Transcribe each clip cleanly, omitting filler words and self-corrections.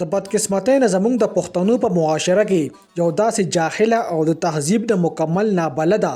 د بدقسمتۍ نه زموږ د پښتنو په معاشره کې یو داسې جاهله او د تهذیب نه مکمل نابلده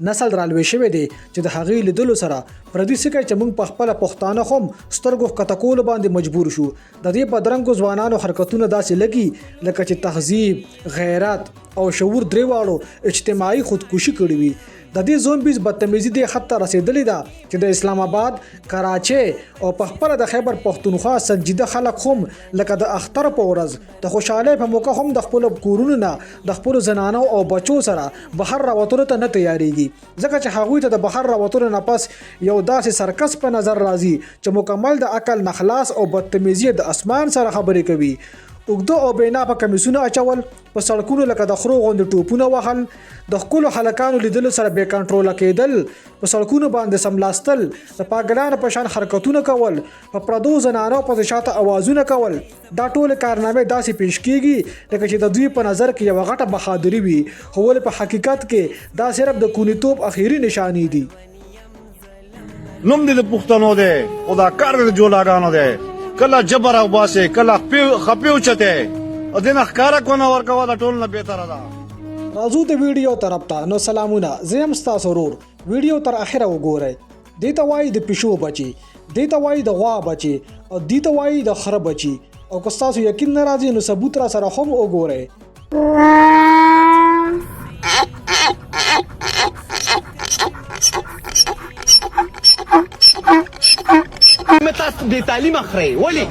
نسل رالوی شوی دی چې د هغې لیدلو سره پردي څه کوي چې موږ په خپله پښتانه خو هم سترګو ښکته کولو باندې مجبور شو. د دې بدرنګو ځوانانو حرکتونه داسې لګي لکه چې تهذیب، غیرت او شعور درې واړو اجتماعي خودکشي کړې وي. د دې زومبیز بدتمیزي دې حد ته رسېدلې ده چې د اسلام آباد، کراچۍ او په خپله د خیبر پښتونخوا سنجیده خلک هم لکه د اختر په ورځ د خوشحالۍ په موقع هم د خپلو کورونو نه د خپلو زنانو او بچو سره بهر راوتلو ته نه تیاریږي، ځکه چې هغوی ته د بهر راوتلو نه پس یو داسې سرکس په نظر راځي چې مکمل د عقل نه خلاص او بدتمیزي د اسمان سره خبرې کوي. اوږده او بینا په کمیسونه اچول، په سړکونو لکه د خرو غوندې ټوپونه وهل، د ښکلو هلکانو لیدلو سره بې کنټروله کېدل، په سړکونو باندې سملاستل، د پاګلانو په شان حرکتونه کول، په پردو زنانو پسې شاته اوازونه کول، دا ټولې کارنامې داسې پیش کېږي لکه چې د دوی په نظر کې یوه غټه بهادري وي، خو ولې په حقیقت کې دا صرف د کونیتوب اخري نشانې دي. نوم دې د پښتنو دی او دا کار د جولاګانو دی، کله جبر او باسه کله خپیو چته او دنه ښکارا کو نه ورکوا د ټول نه بهتره ده. راځو د ویډیو طرف ته. نو سلامونه، زه یم ستاسو ورور. ویډیو تر اخره وګورئ. دې ته وایي د پیشو بچي، دې ته وایي د غوا بچي او دې ته وایي د خره بچي. او که ستاسو یقین نه راځي نو ثبوت را سره هم وګورئ. تاسو د تعلیم اخري ولی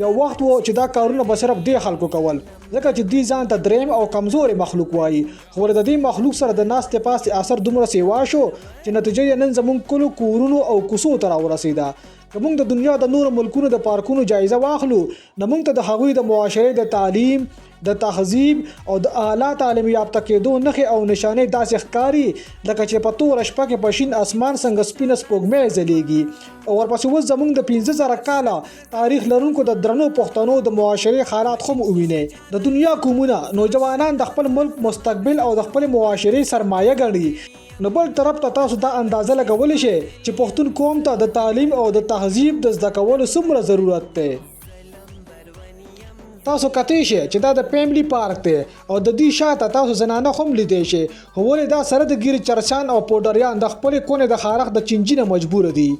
یو وخت و چې دا کارونه به صرف دې خلکو کول، ځکه چې دوی ځان ته دریم او کمزوري مخلوق وایي، خو د دې مخلوق سره د ناستې پاستې اثر دومره سیوا شو چې نتیجه یې نن زموږ کلو کورونو او کوڅو ته راورسېده. که موږ د دنیا د نورو ملکونو د پارکونو جایزه واخلو نو موږ ته د هغوی د معاشرې د تعلیم، د تهذیب او د اعلی تعلیم یافته کېدو نښې او نشانې داسې ښکاري لکه چې په توره شپه کې په شین اسمان څنګه سپینه سپوږمۍ ځلیږي. او ورپسې اوس زموږ د 15,000 کاله تاریخ لرونکو د درنو پښتنو د معاشرې حالات هم ووینئ. د دنیا قومونه نوجوانان د خپل ملک مستقبل او د خپل معاشرې سرمایه ګڼي. نو بل طرف ته تاسو دا اندازه لګولی شئ چې پښتون قوم ته د تعلیم او د تهذیب د زده کولو څومره ضرورت دی. تاسو کتی شئ چې دا د فیملی پارک دی او د دې شاته تاسو زنانه هم لیدی شئ، خو ولې دا سره د ګیري چرسان او پوډریان د خپلې کونې د خارښ د چینجي نه مجبوره دي.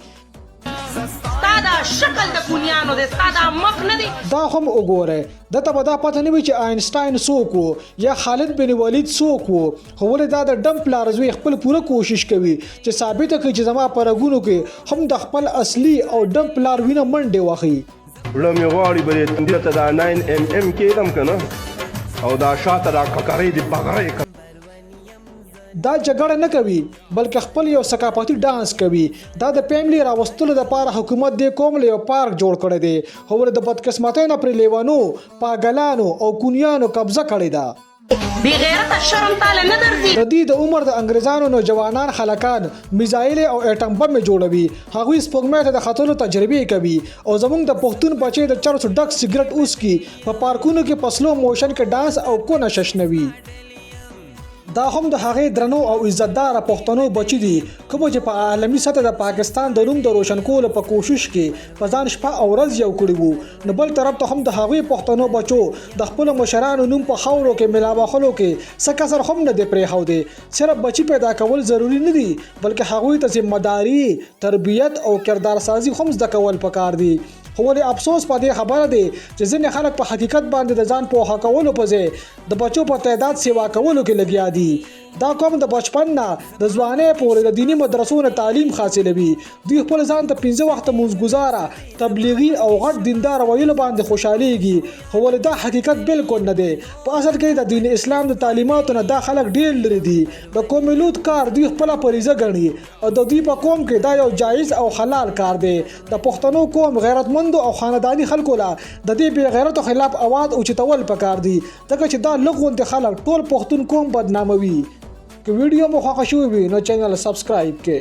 دا شکل د کونیانو دی، ستا دا مخ نه دی. دا هم وګورئ، دته به دا پته نه وي چې آینسټاین څوک و یا خالد بن ولید څوک و، خو ولې دا د ډم پلار زوی خپل پوره کوشش کوي چې ثابته کړي چې زما په رګونو کې هم د خپل اصلي او ډم پلار وینه منډې وهي. وړه مې غواړي بلې تندې ته دا 9mm کېدم که نه او دا شاته دا ککرۍ د بغرۍ دا جګړه نه کوي بلکې خپل یو ثقافتي ډانس کوي. دا د فیملی راوستلو دپاره حکومت دې قوم له یو پارک جوړ کړی دی، خو ولې د بدقسمتۍ نه پرې لیونو، پاګلانو او کونیانو قبضه کړې ده. بې غیرته شرم تاله نه درځي. د دې د عمر د انګریزانو نوجوانان خلکان میزایل او اټم بم جوړوي، هغوی سپوږمۍ ته د ختلو تجربې کوي او زموږ د پښتون بچي د چرسو ډک سګرټ اوسکي په پارکونو کې په سلو موشن کې ډانس او کونه ششنوي. دا هم د هغې درنو او عزتداره پښتنو بچي دي کوم چې په عالمي سطح د پاکستان د نوم د روشن کولو په کوشش کې په ځان شپه او ورځ یو کړي وو. نو بل طرف ته هم د هغوی پښتنو بچو د خپلو مشرانو نوم په خاورو کې ملاوخلو کې څه کسر هم نه دی پرېښودی. صرف بچي پیدا کول ضروري نه دي بلکې هغوی ته ذمهداري، تربیت او کردار سازي هم زده کول پکار دي. خو ولې افسوس په دې خبره دی چې ځینې خلک په حقیقت باندې د ځان پوهه کولو په ځای د بچو په تعداد سیوا کولو کې لګیا دي. دا قوم د بچپن نه د ځوانۍ پورې د دیني مدرسو نه تعلیم حاصلوي. دوی خپل ځان ته 15 وخته مونځګزاره، تبلیغي او غټ دیندار ویلو باندې خوشحالیږي، خو ولې دا حقیقت بالکل نه دی. په اصل کې د دین اسلام د تعلیماتو نه دا خلک ډېر لري دي. د قوم لوط کار دوی خپله فریضه ګڼي او د دوی په قوم کې دا یو جایز او حلال کار دی. د پښتنو قوم غیرتمندو او خانداني خلکو له د دې بې غیرتو خلاف اواز اوچتول پکار دي، ځکه چې دا لږ غوندې خلک ټول پښتون قوم بدناموي. که ویډیو مو خوښه شوې وي نو چینل سبسکرایب کړئ.